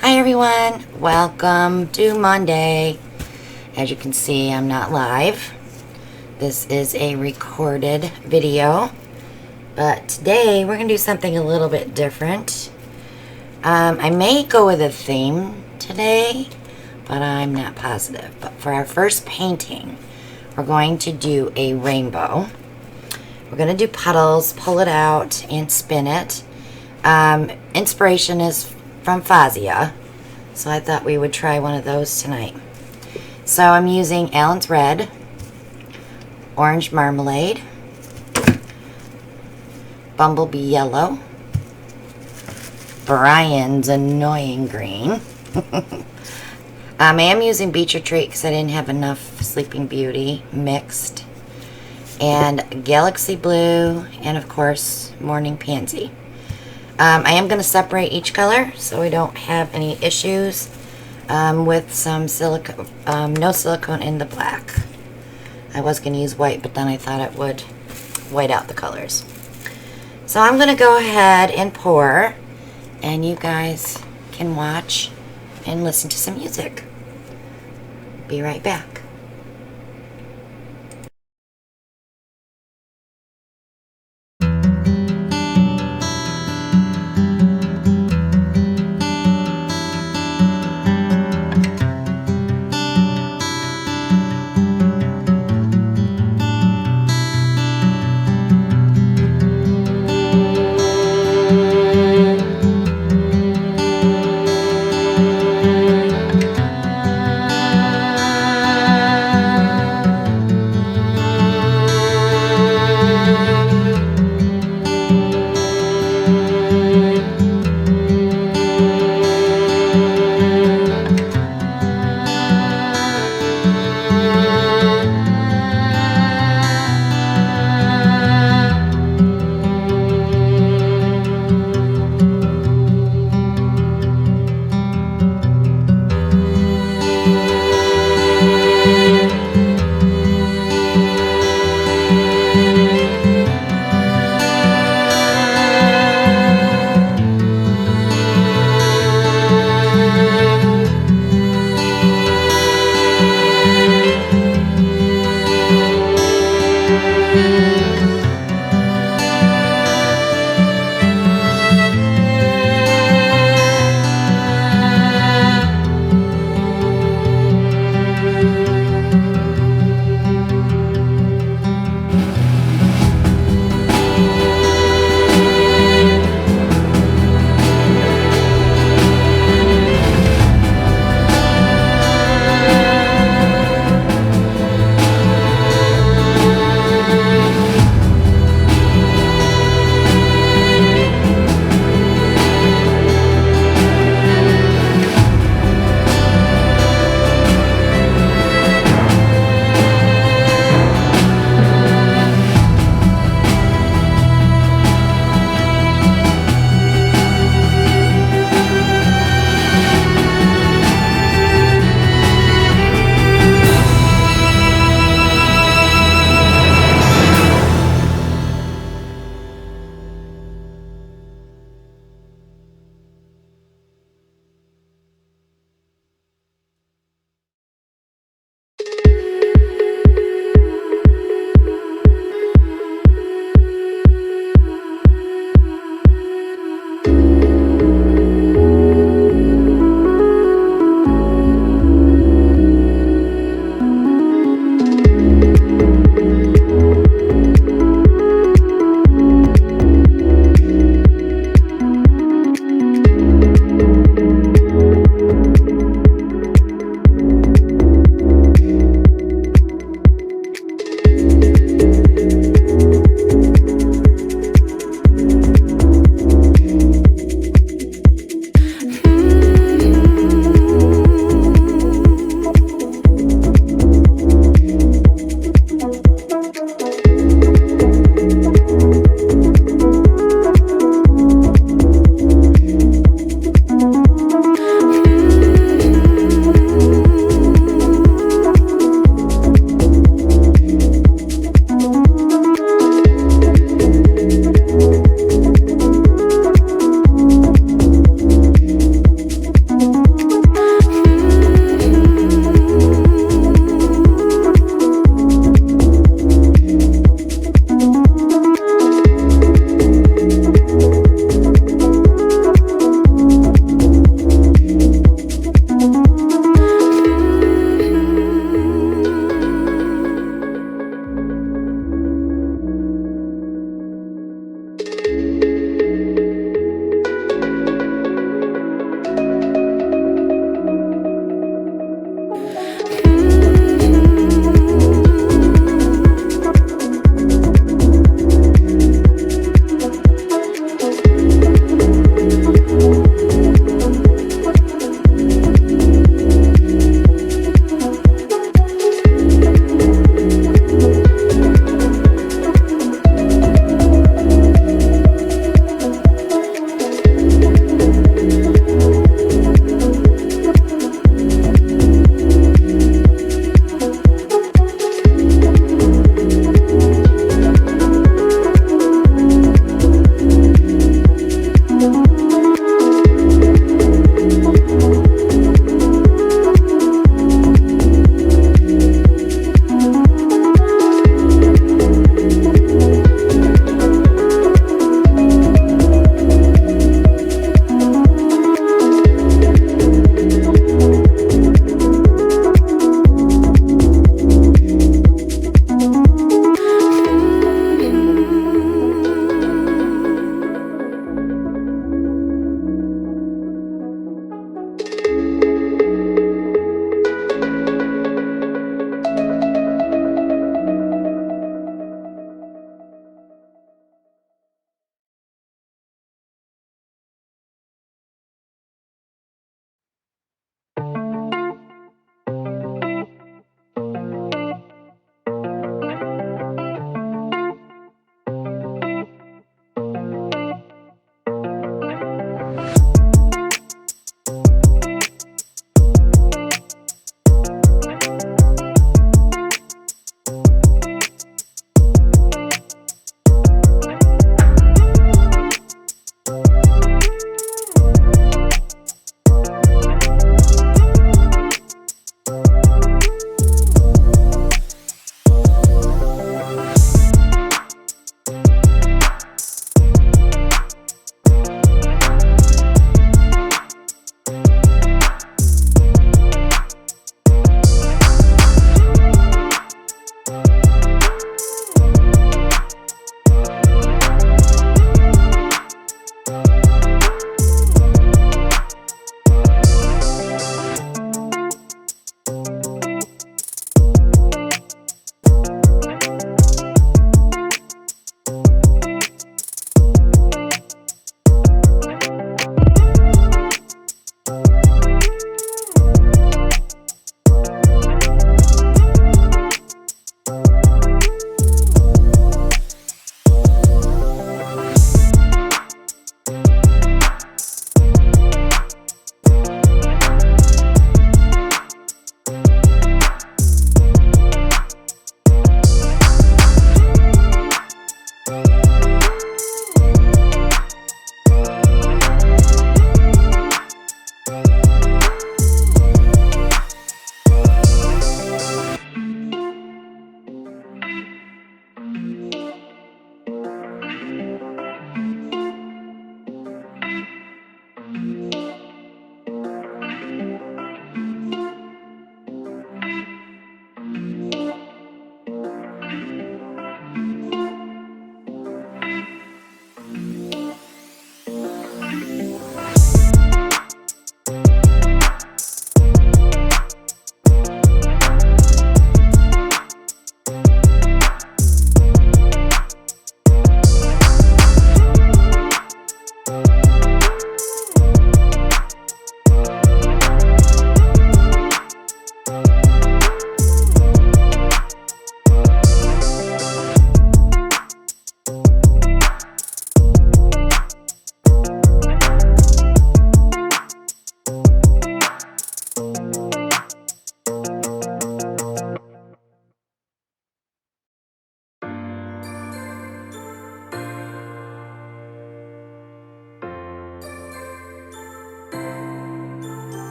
Hi everyone, welcome to Monday. As you can see, I'm not live. This is a recorded video, but today we're going to do something a little bit different. I may go with a theme today, but I'm not positive. But for our first painting, we're going to do a rainbow. We're going to do puddles, pull it out, and spin it. Inspiration is from Fazia, so I thought we would try one of those tonight. So I'm using Allen's Red, Orange Marmalade, Bumblebee Yellow, Brian's Annoying Green. I am using Beach Retreat because I didn't have enough Sleeping Beauty mixed, and Galaxy Blue, and of course Morning Pansy. I am going to separate each color so we don't have any issues with some silicone, no silicone in the black. I was going to use white, but then I thought it would white out the colors. So I'm going to go ahead and pour, and you guys can watch and listen to some music. Be right back.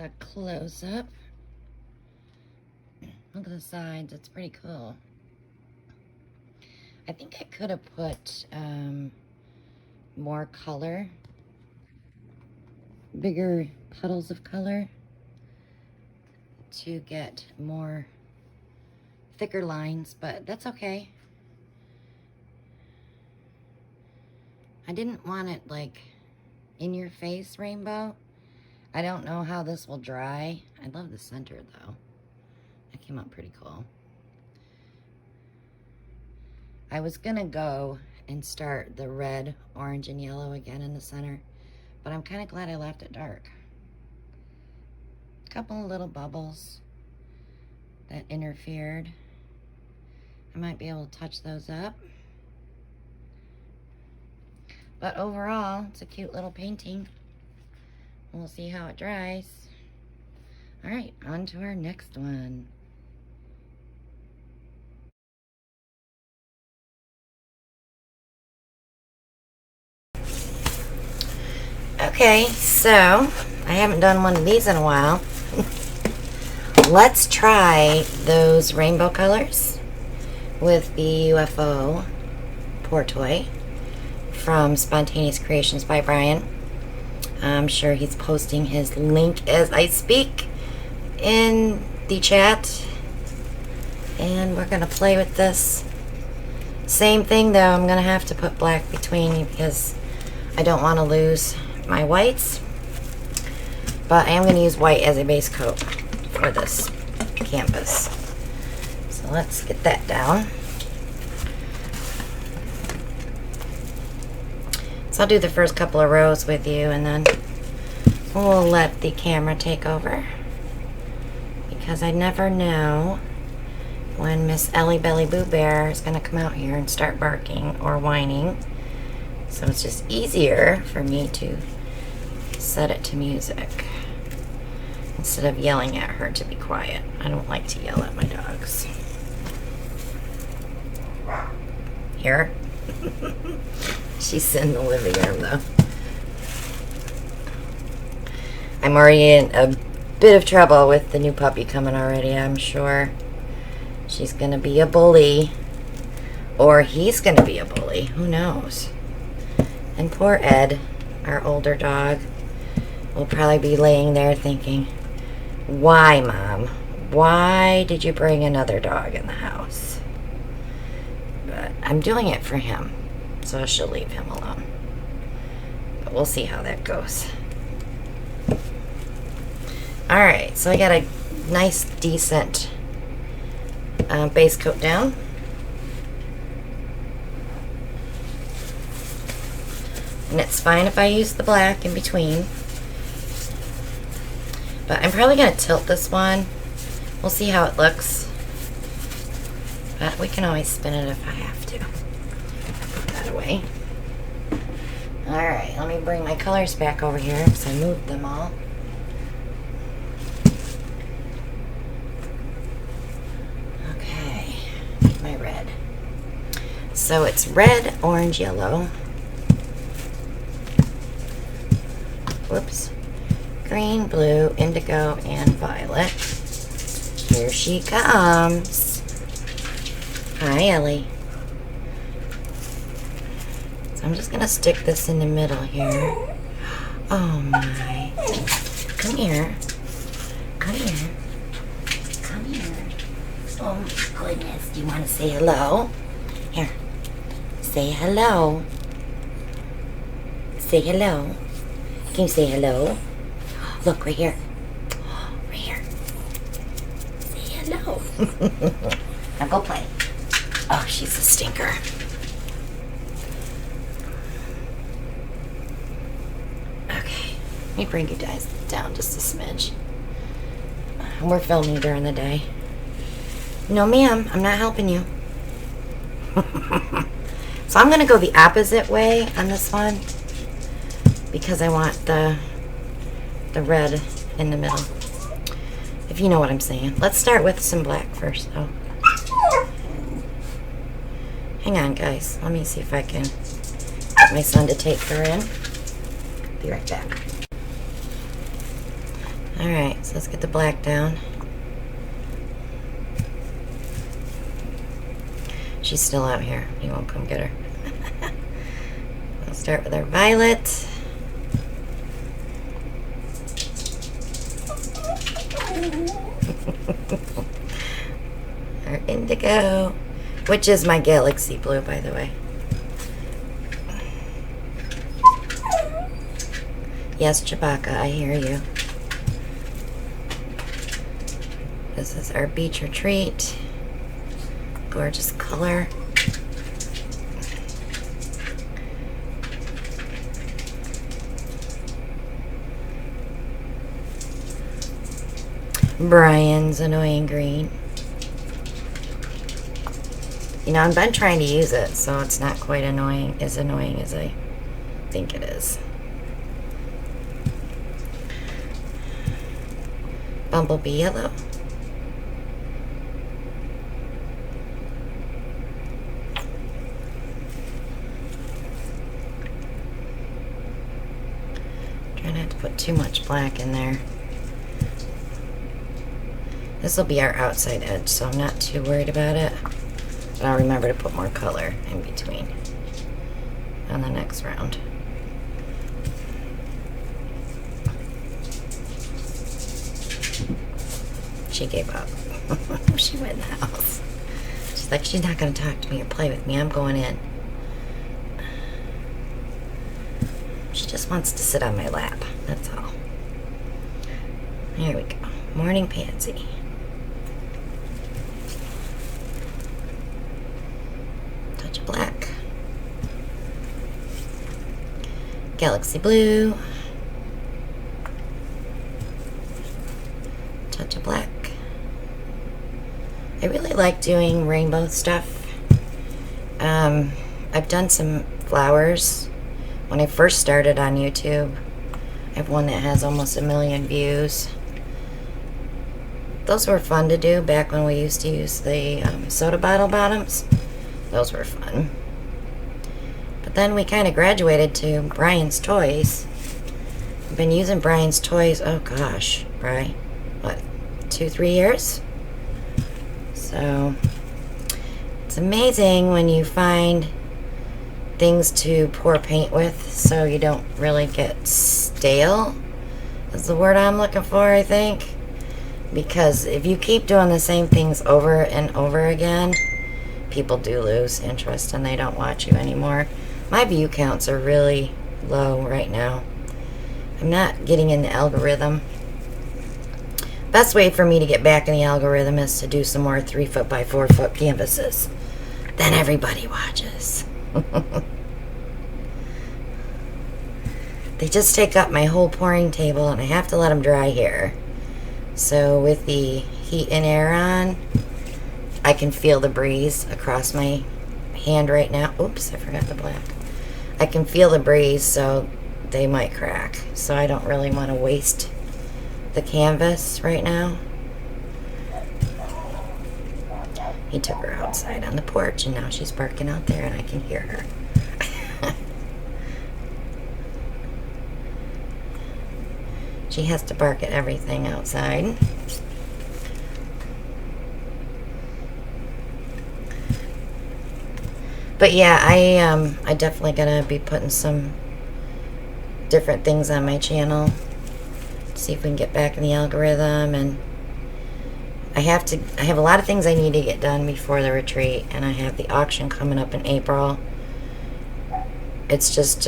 a close-up. Look at the sides, it's pretty cool. I think I could have put more color, bigger puddles of color to get more thicker lines, but that's okay. I didn't want it like in your face rainbow. I don't know how this will dry. I love the center though. That came out pretty cool. I was gonna go and start the red, orange, and yellow again in the center, but I'm kind of glad I left it dark. A couple of little bubbles that interfered. I might be able to touch those up. But overall, it's a cute little painting. We'll see how it dries. All right, on to our next one. Okay, so I haven't done one of these in a while. Let's try those rainbow colors with the UFO pour toy from Spontaneous Creations by Brian. I'm sure he's posting his link as I speak in the chat. And we're gonna play with this. Same thing though, I'm gonna have to put black between because I don't want to lose my whites. But I am gonna use white as a base coat for this canvas. So let's get that down. So I'll do the first couple of rows with you and then we'll let the camera take over. Because I never know when Miss Ellie Belly Boo Bear is going to come out here and start barking or whining. So it's just easier for me to set it to music instead of yelling at her to be quiet. I don't like to yell at my dogs. Here. She's in the living room though. I'm already in a bit of trouble with the new puppy coming already, I'm sure. She's gonna be a bully. Or he's gonna be a bully. Who knows? And poor Ed, our older dog, will probably be laying there thinking, why, Mom? Why did you bring another dog in the house? But I'm doing it for him. So I should leave him alone. But we'll see how that goes. Alright, so I got a nice, decent base coat down. And it's fine if I use the black in between. But I'm probably going to tilt this one. We'll see how it looks. But we can always spin it if I have to. Put that away. Alright, let me bring my colors back over here because I moved them all. Okay, my red. So it's red, orange, yellow. Whoops. Green, blue, indigo, and violet. Here she comes. Hi, Ellie. So I'm just going to stick this in the middle here. Oh, my. Come here. Come here. Come here. Oh, my goodness. Do you want to say hello? Here. Say hello. Say hello. Can you say hello? Look, right here. Right here. Say hello. Now go play. Oh, she's a stinker. Okay. Let me bring you guys down just a smidge. We're filming during the day. No, ma'am. I'm not helping you. So I'm going to go the opposite way on this one. Because I want the red in the middle. If you know what I'm saying. Let's start with some black first, though. Hang on, guys. Let me see if I can get my son to take her in. Be right back. Alright, so let's get the black down. She's still out here. You won't come get her. We'll start with our violet. Our indigo, which is my galaxy blue, by the way. Yes, Chewbacca, I hear you. This is our beach retreat. Gorgeous color. Brian's annoying green. You know, I've been trying to use it, so it's not quite as annoying as I think it is. Bumblebee yellow. Try not to put too much black in there. This will be our outside edge, so I'm not too worried about it. But I'll remember to put more color in between on the next round. She gave up. She went in the house. She's like, she's not going to talk to me or play with me. I'm going in. She just wants to sit on my lap. That's all. Here we go. Morning Pansy. Touch of black. Galaxy blue. Touch of black. I really like doing rainbow stuff. I've done some flowers. When I first started on YouTube, I have one that has almost 1 million views. Those were fun to do back when we used to use the soda bottle bottoms. Those were fun. But then we kind of graduated to Brian's Toys. I've been using Brian's Toys, oh gosh, Brian, what, 2-3 years? So it's amazing when you find things to pour paint with so you don't really get stale, is the word I'm looking for, I think. Because if you keep doing the same things over and over again, people do lose interest and they don't watch you anymore. My view counts are really low right now. I'm not getting in the algorithm. Best way for me to get back in the algorithm is to do some more 3 foot by 4 foot canvases. Then everybody watches. They just take up my whole pouring table and I have to let them dry here. So with the heat and air on, I can feel the breeze across my hand right now. Oops, I forgot the black. I can feel the breeze, so they might crack. So I don't really want to waste the canvas right now. He took her outside on the porch and now she's barking out there and I can hear her. She has to bark at everything outside. But yeah, I definitely gonna be putting some different things on my channel. See if we can get back in the algorithm, and I have a lot of things I need to get done before the retreat, and I have the auction coming up in April. It's just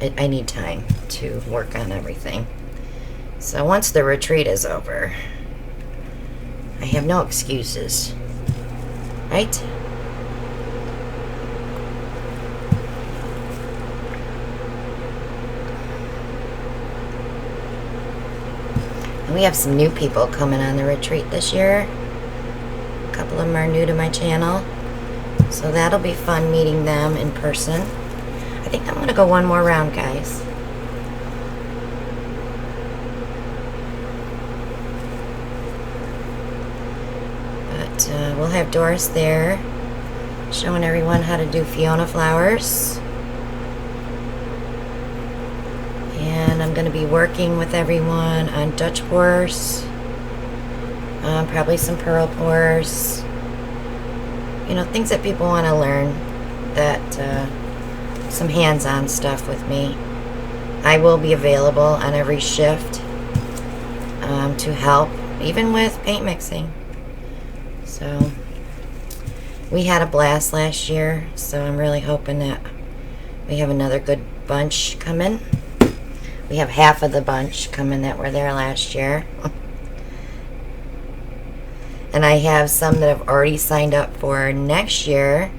I need time to work on everything. So once the retreat is over, I have no excuses, right? And we have some new people coming on the retreat this year. A couple of them are new to my channel, so that'll be fun meeting them in person. I think I'm going to go one more round, guys. But we'll have Doris there showing everyone how to do Fiona flowers. And I'm going to be working with everyone on Dutch pours, probably some pearl pours, you know, things that people want to learn, that some hands-on stuff with me. I will be available on every shift to help, even with paint mixing. So we had a blast last year, so I'm really hoping that we have another good bunch coming. We have half of the bunch coming that were there last year. And I have some that have already signed up for next year.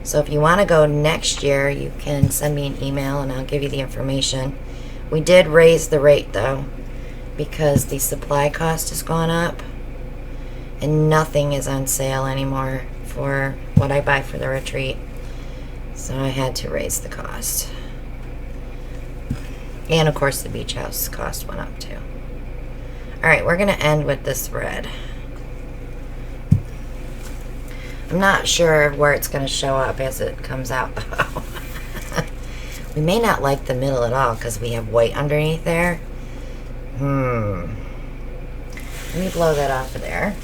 So if you want to go next year, you can send me an email and I'll give you the information. We did raise the rate though, because the supply cost has gone up and nothing is on sale anymore for what I buy for the retreat. So I had to raise the cost. And of course the beach house cost went up too. Alright, we're going to end with this red. I'm not sure where it's going to show up as it comes out though. We may not like the middle at all because we have white underneath there. Let me blow that off of there.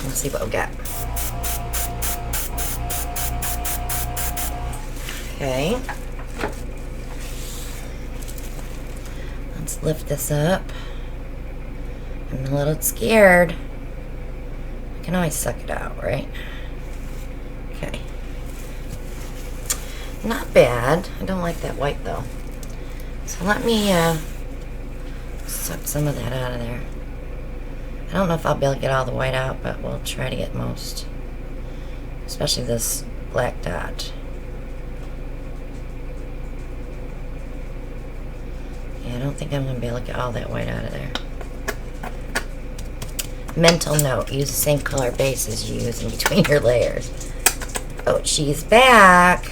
Let's see what we got. Okay. Let's lift this up. I'm a little scared. I can always suck it out, right? Okay. Not bad. I don't like that white though. So let me suck some of that out of there. I don't know if I'll be able to get all the white out, but we'll try to get most. Especially this black dot. Yeah, I don't think I'm going to be able to get all that white out of there. Mental note, use the same color base as you use in between your layers. Oh, she's back.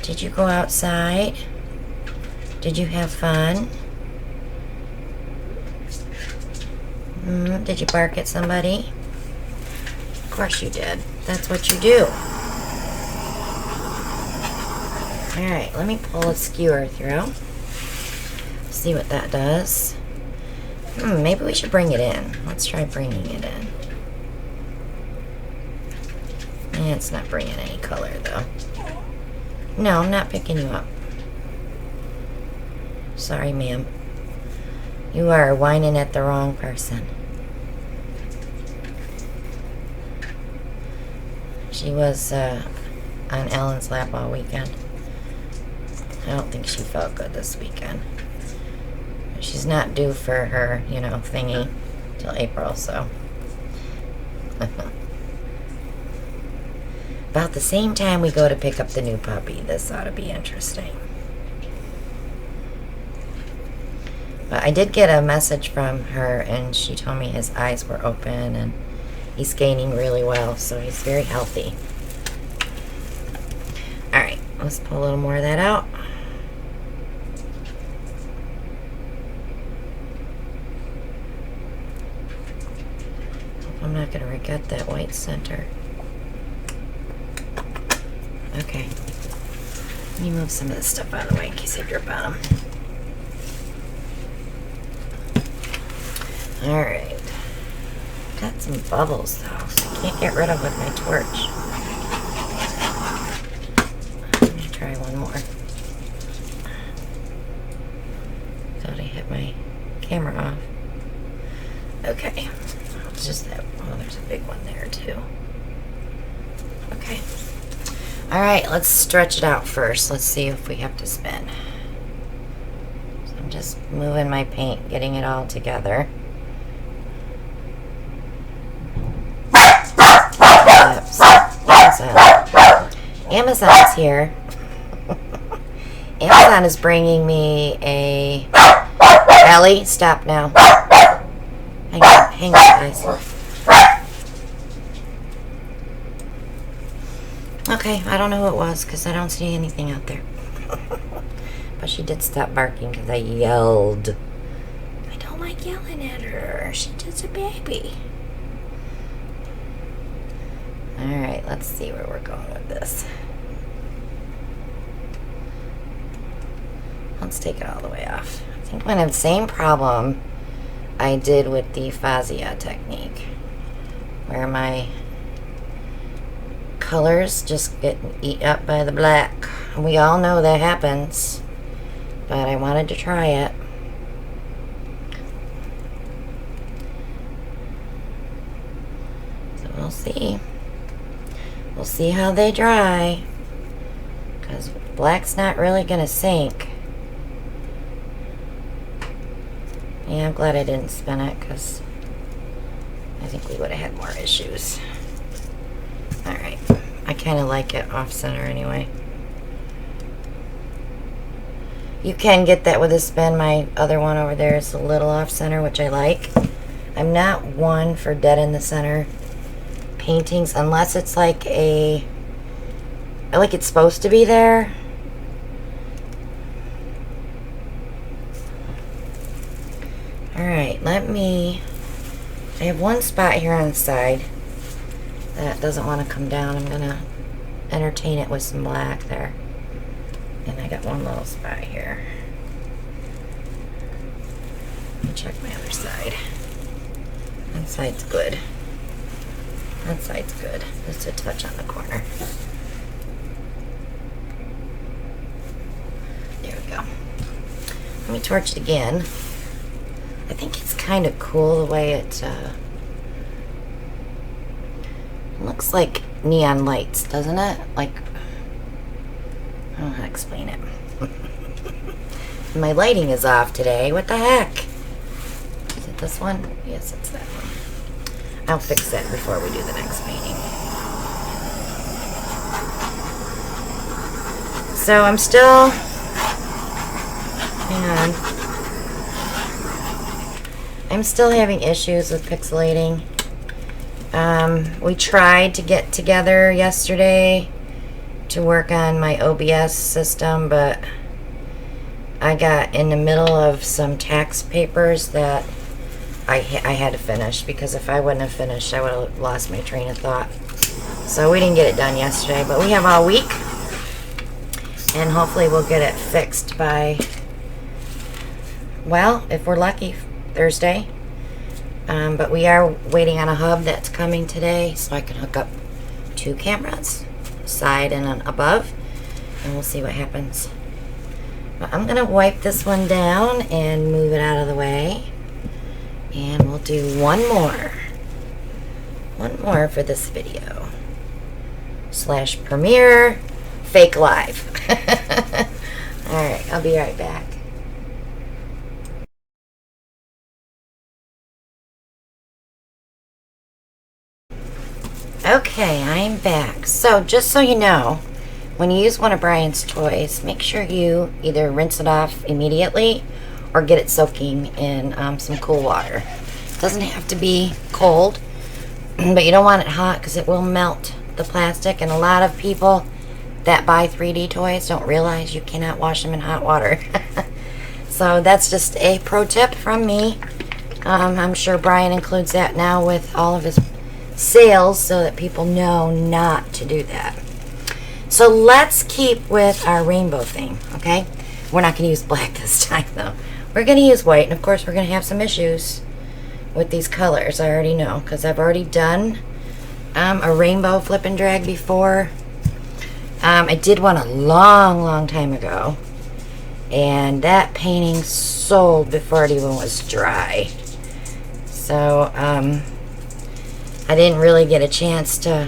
Did you go outside? Did you have fun? Did you bark at somebody? Of course you did. That's what you do. Alright, let me pull a skewer through. See what that does. Maybe we should bring it in. Let's try bringing it in. It's not bringing any color though. No, I'm not picking you up. Sorry, ma'am. You are whining at the wrong person. She was on Ellen's lap all weekend. I don't think she felt good this weekend. She's not due for her, you know, thingy till April, so. About the same time we go to pick up the new puppy. This ought to be interesting. But I did get a message from her, and she told me his eyes were open, and he's gaining really well, so he's very healthy. Alright, let's pull a little more of that out. I'm not going to regret that white center. Okay. Let me move some of this stuff out of the way in case I drip on them. Alright. Got some bubbles though, so I can't get rid of with my torch. I'm going to try one more. Thought I hit my camera off. Okay. It's just that, oh, there's a big one there too. Okay. Alright, let's stretch it out first. Let's see if we have to spin. So I'm just moving my paint, getting it all together. Oops. Amazon's here. Amazon is bringing me a... Ellie, stop now. Hang on, guys. Okay, I don't know who it was because I don't see anything out there. But she did stop barking because I yelled. I don't like yelling at her. She's just a baby. Alright, let's see where we're going with this. Let's take it all the way off. I think I'm going to have the same problem I did with the fascia technique, where my colors just get eat up by the black. We all know that happens, but I wanted to try it. So we'll see. We'll see how they dry, because black's not really going to sink. Yeah, I'm glad I didn't spin it, because I think we would have had more issues. Alright, I kind of like it off-center anyway. You can get that with a spin. My other one over there is a little off-center, which I like. I'm not one for dead in the center paintings, unless it's like like it's supposed to be there. Alright, I have one spot here on the side that doesn't want to come down. I'm going to entertain it with some black there. And I got one little spot here. Let me check my other side. That side's good. That side's good. Just a touch on the corner. There we go. Let me torch it again. I think it's kind of cool the way it looks like neon lights, doesn't it? Like, I don't know how to explain it. My lighting is off today. What the heck? Is it this one? Yes, it's that one. I'll fix that before we do the next painting. So I'm still, hang on. I'm still having issues with pixelating. We tried to get together yesterday to work on my OBS system, but I got in the middle of some tax papers that I had to finish, because if I wouldn't have finished, I would have lost my train of thought. So we didn't get it done yesterday, but we have all week, and hopefully we'll get it fixed by, well, if we're lucky, Thursday. But we are waiting on a hub that's coming today, so I can hook up 2 cameras, side and above, and we'll see what happens. But I'm gonna wipe this one down and move it out of the way, and we'll do one more for this video / premiere fake live. All right, I'll be right back. Okay, I'm back. So just so you know, when you use one of Brian's toys, make sure you either rinse it off immediately or get it soaking in some cool water. It doesn't have to be cold, but you don't want it hot because it will melt the plastic, and a lot of people that buy 3D toys don't realize you cannot wash them in hot water. So that's just a pro tip from me. I'm sure Brian includes that now with all of his sales, so that people know not to do that. So let's keep with our rainbow theme, okay? We're not going to use black this time, though. We're going to use white, and of course we're going to have some issues with these colors. I already know, because I've already done a rainbow flip and drag before. I did one a long time ago, and that painting sold before it even was dry. So I didn't really get a chance to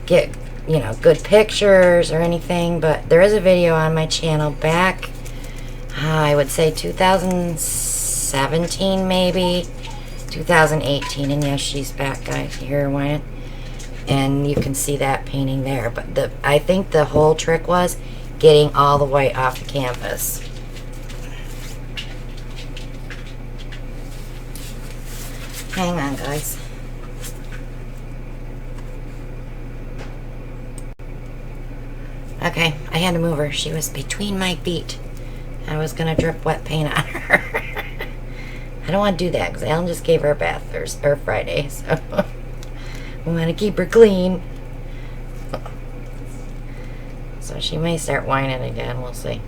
get, you know, good pictures or anything, but there is a video on my channel back, I would say 2017 maybe, 2018, and yes, she's back, guys, you hear her whining, and you can see that painting there. But I think the whole trick was getting all the way off the canvas. Hang on, guys. Okay, I had to move her. She was between my feet. I was going to drip wet paint on her. I don't want to do that because Alan just gave her a bath Thursday or Friday, so we want to keep her clean. So she may start whining again. We'll see.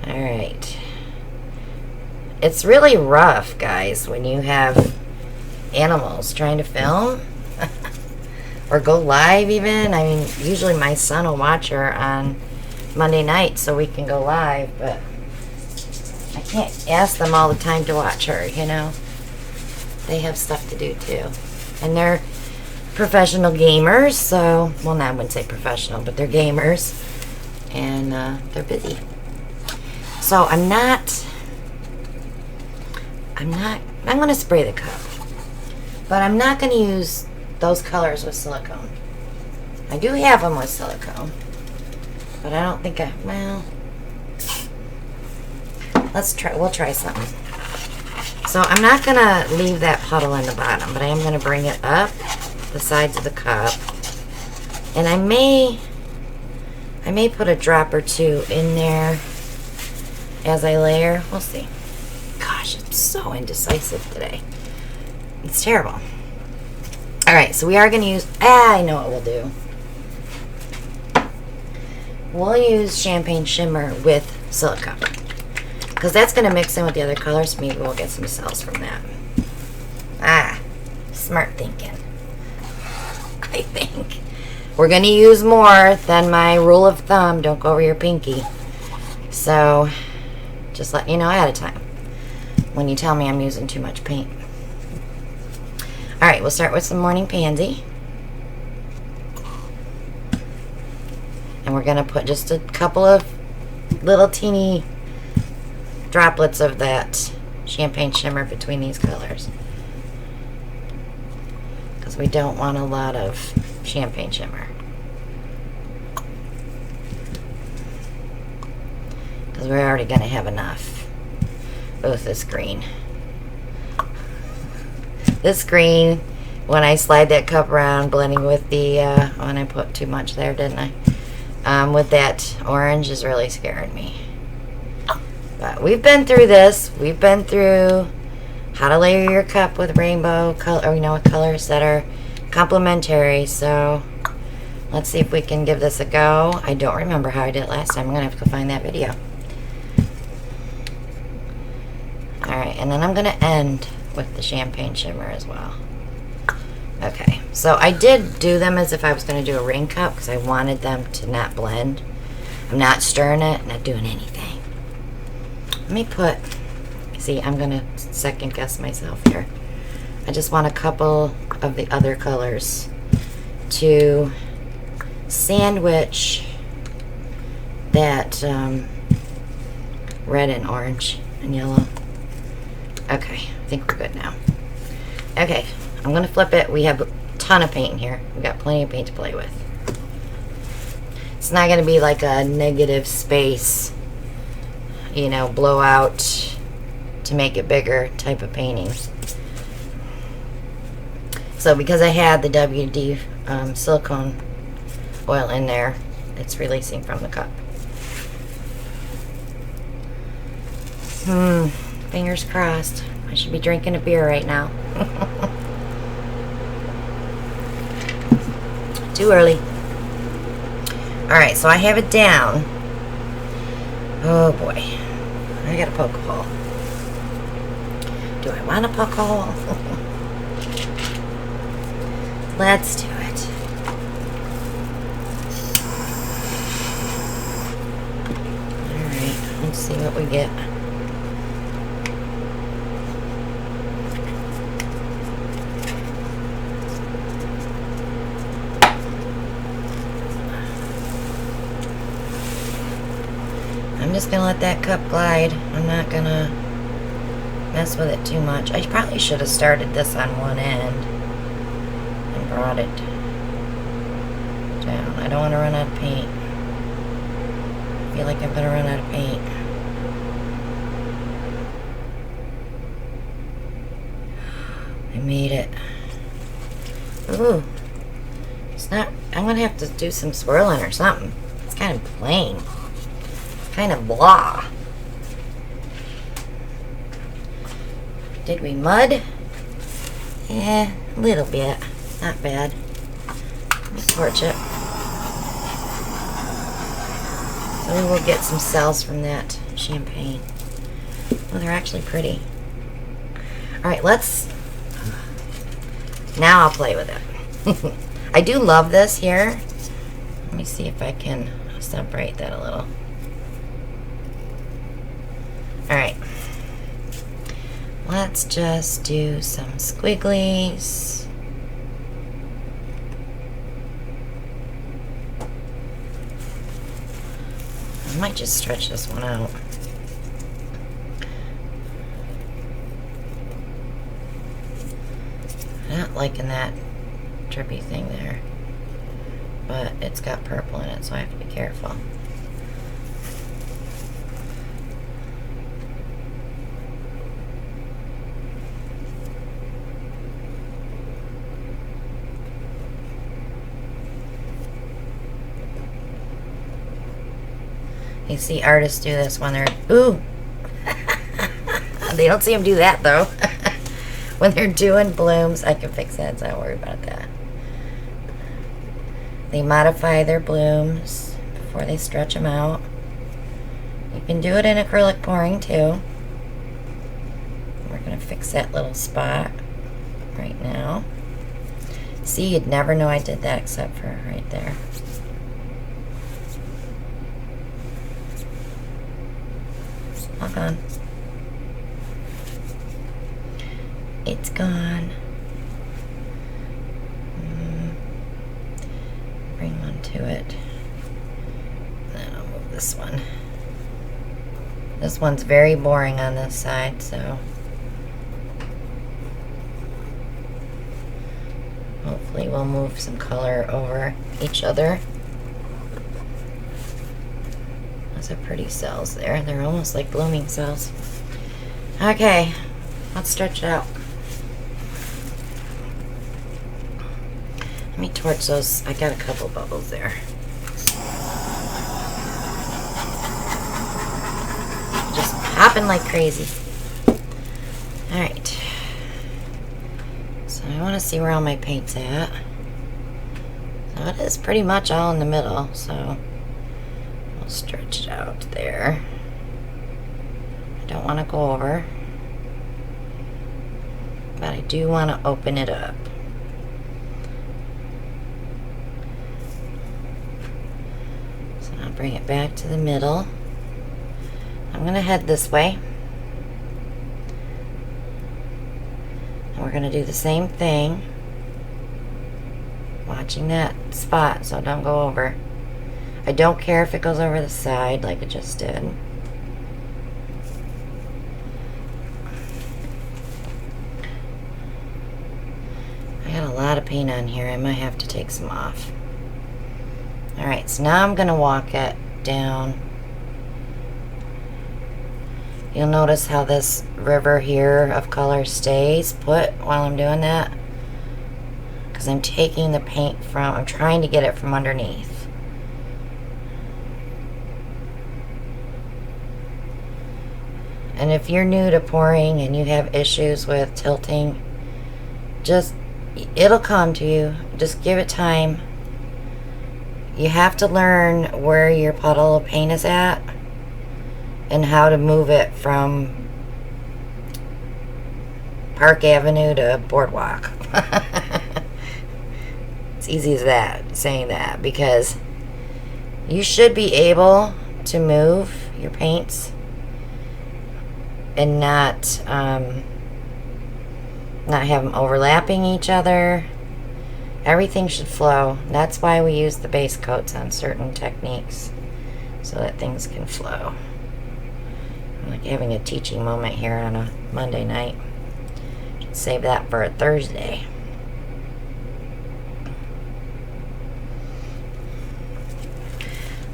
Alright. It's really rough, guys, when you have animals trying to film or go live even. I mean, usually my son will watch her on Monday night so we can go live, but I can't ask them all the time to watch her, you know. They have stuff to do too. And they're professional gamers, so, well, no, I wouldn't say professional, but they're gamers. And they're busy. So I'm going to spray the cup. But I'm not going to use those colors with silicone. I do have them with silicone. But I don't think well, we'll try something. So I'm not going to leave that puddle in the bottom, but I am going to bring it up the sides of the cup. And I may put a drop or two in there as I layer. We'll see. Gosh, I'm so indecisive today. It's terrible. Alright, so we are going to use... I know what we'll do. We'll use Champagne Shimmer with silicone. Because that's going to mix in with the other colors. Maybe we'll get some cells from that. Smart thinking. I think. We're going to use more than my rule of thumb. Don't go over your pinky. So, just let you know ahead of time when you tell me I'm using too much paint. Alright, we'll start with some Morning Pansy. And we're going to put just a couple of little teeny droplets of that Champagne Shimmer between these colors. Because we don't want a lot of Champagne Shimmer. Because we're already going to have enough with this green. This green, when I slide that cup around, blending with the, when I put too much there, didn't I? With that orange is really scaring me. But we've been through this. We've been through how to layer your cup with rainbow color, or, you know, with colors that are complementary. So let's see if we can give this a go. I don't remember how I did it last time. I'm going to have to go find that video. Alright, and then I'm going to end with the Champagne Shimmer as well. Okay, so I did do them as if I was going to do a ring cup because I wanted them to not blend. I'm not stirring it, not doing anything. Let me put, see, I'm going to second guess myself here. I just want a couple of the other colors to sandwich that red and orange and yellow. Okay, I think we're good now. Okay, I'm going to flip it. We have a ton of paint in here. We've got plenty of paint to play with. It's not going to be like a negative space, you know, blowout to make it bigger type of painting. So because I had the WD silicone oil in there, it's releasing from the cup. Fingers crossed. I should be drinking a beer right now. Too early. Alright, so I have it down. Oh boy. I gotta poke a hole. Do I want to poke a hole? Let's do it. Alright, let's see what we get. I'm just going to let that cup glide. I'm not going to mess with it too much. I probably should have started this on one end and brought it down. I don't want to run out of paint. I feel like I'm going to run out of paint. I made it. Ooh. It's not... I'm going to have to do some swirling or something. It's kind of plain. Kind of blah. Did we mud? Yeah, a little bit. Not bad. Let's torch it. So we will get some cells from that champagne. Well, they're actually pretty. Alright, let's... Now I'll play with it. I do love this here. Let me see if I can separate that a little. Alright. Let's just do some squigglies. I might just stretch this one out. I'm not liking that drippy thing there, but it's got purple in it, so I have to be careful. You see artists do this when they're, ooh, they don't see them do that though. When they're doing blooms, I can fix that, so don't worry about that. They modify their blooms before they stretch them out. You can do it in acrylic pouring too. We're gonna fix that little spot right now. See, you'd never know I did that except for right there. All gone. It's gone. Bring one to it. Then I'll move this one. This one's very boring on this side, so hopefully we'll move some color over each other. Those are pretty cells there. They're almost like blooming cells. Okay, let's stretch it out. Let me torch those. I got a couple bubbles there. Just popping like crazy. Alright. So I want to see where all my paint's at. So it is pretty much all in the middle, so I'll stretch it out there. I don't want to go over, but I do want to open it up. So I'll bring it back to the middle. I'm going to head this way. And we're going to do the same thing. Watching that spot, so don't go over. I don't care if it goes over the side like it just did. I got a lot of paint on here. I might have to take some off. Alright, so now I'm going to walk it down. You'll notice how this river here of color stays put while I'm doing that. Because I'm taking the paint from, I'm trying to get it from underneath. And if you're new to pouring and you have issues with tilting, just, it'll come to you. Just give it time. You have to learn where your puddle of paint is at and how to move it from Park Avenue to Boardwalk. It's easy as that, saying that, because you should be able to move your paints and not have them overlapping each other. Everything should flow. That's why we use the base coats on certain techniques, so that things can flow. I'm like having a teaching moment here on a Monday night. Should save that for a Thursday.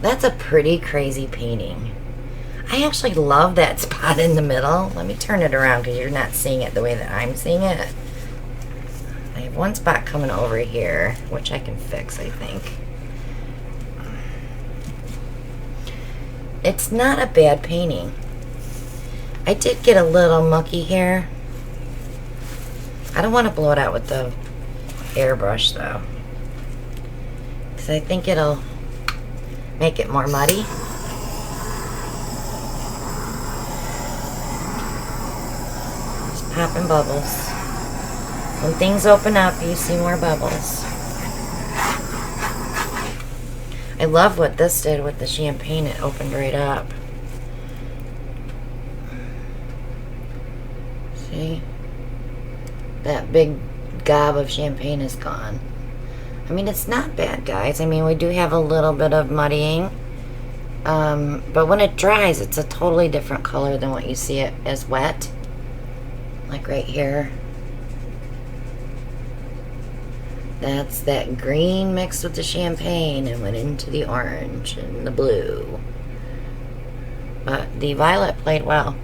That's a pretty crazy painting. I actually love that spot in the middle. Let me turn it around because you're not seeing it the way that I'm seeing it. I have one spot coming over here, which I can fix, I think. It's not a bad painting. I did get a little mucky here. I don't want to blow it out with the airbrush though, because I think it'll make it more muddy. popping bubbles. When things open up, you see more bubbles. I love what this did with the champagne. It opened right up. See? That big gob of champagne is gone. I mean, it's not bad, guys. I mean, we do have a little bit of muddying. But when it dries, it's a totally different color than what you see it as wet. Like right here. That's that green mixed with the champagne and went into the orange and the blue. But the violet played well.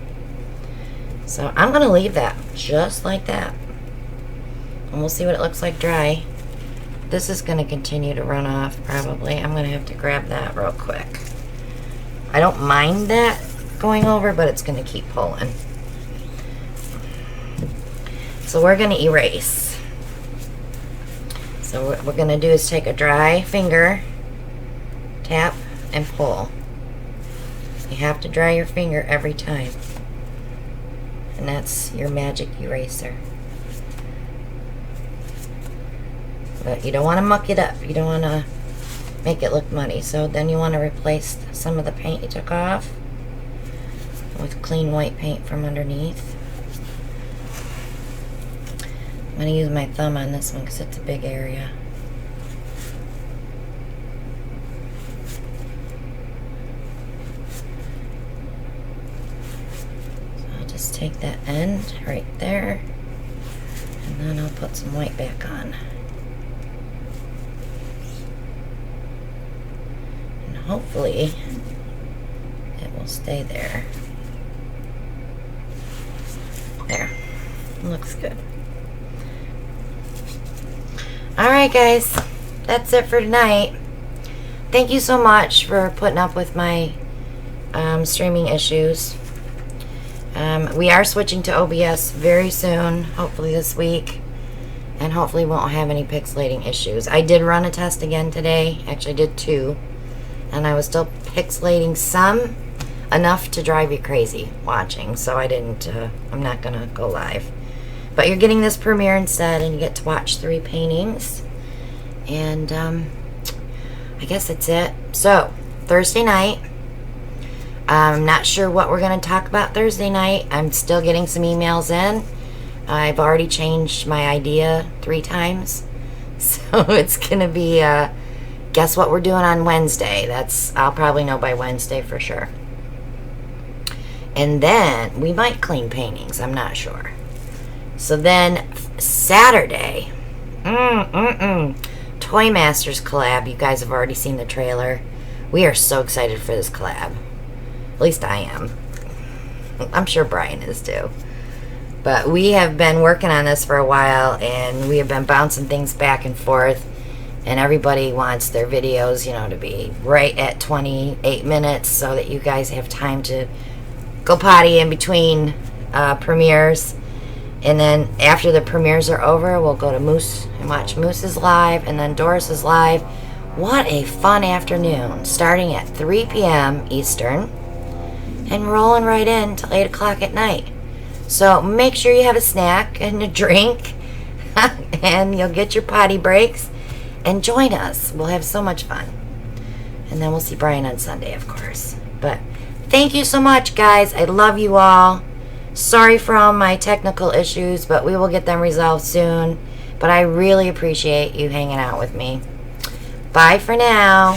So I'm going to leave that just like that. And we'll see what it looks like dry. This is going to continue to run off probably. I'm going to have to grab that real quick. I don't mind that going over, but it's going to keep pulling. So we're going to erase. So what we're going to do is take a dry finger, tap, and pull. You have to dry your finger every time. And that's your magic eraser. But you don't want to muck it up. You don't want to make it look muddy. So then you want to replace some of the paint you took off with clean white paint from underneath. I'm going to use my thumb on this one because it's a big area. So I'll just take that end right there, and then I'll put some white back on. And hopefully it will stay there. There. Looks good. Alright guys, that's it for tonight. Thank you so much for putting up with my streaming issues. We are switching to OBS very soon, hopefully this week, and hopefully won't have any pixelating issues. I did run a test again today, actually did 2, and I was still pixelating some, enough to drive you crazy watching, so I'm not gonna go live. But you're getting this premiere instead, and you get to watch 3 paintings. And I guess that's it. So, Thursday night. I'm not sure what we're going to talk about Thursday night. I'm still getting some emails in. I've already changed my idea 3 times. So, it's going to be, guess what we're doing on Wednesday. I'll probably know by Wednesday for sure. And then, we might clean paintings. I'm not sure. So then, Saturday, Toy Masters collab. You guys have already seen the trailer. We are so excited for this collab. At least I am. I'm sure Brian is too. But we have been working on this for a while, and we have been bouncing things back and forth. And everybody wants their videos, to be right at 28 minutes so that you guys have time to go potty in between premieres. And then after the premieres are over, we'll go to Moose and watch Moose's live, and then Doris's live. What a fun afternoon, starting at 3 p.m. Eastern and rolling right in till 8 o'clock at night. So make sure you have a snack and a drink and you'll get your potty breaks and join us. We'll have so much fun. And then we'll see Brian on Sunday, of course. But thank you so much, guys. I love you all. Sorry for all my technical issues, but we will get them resolved soon. But I really appreciate you hanging out with me. Bye for now.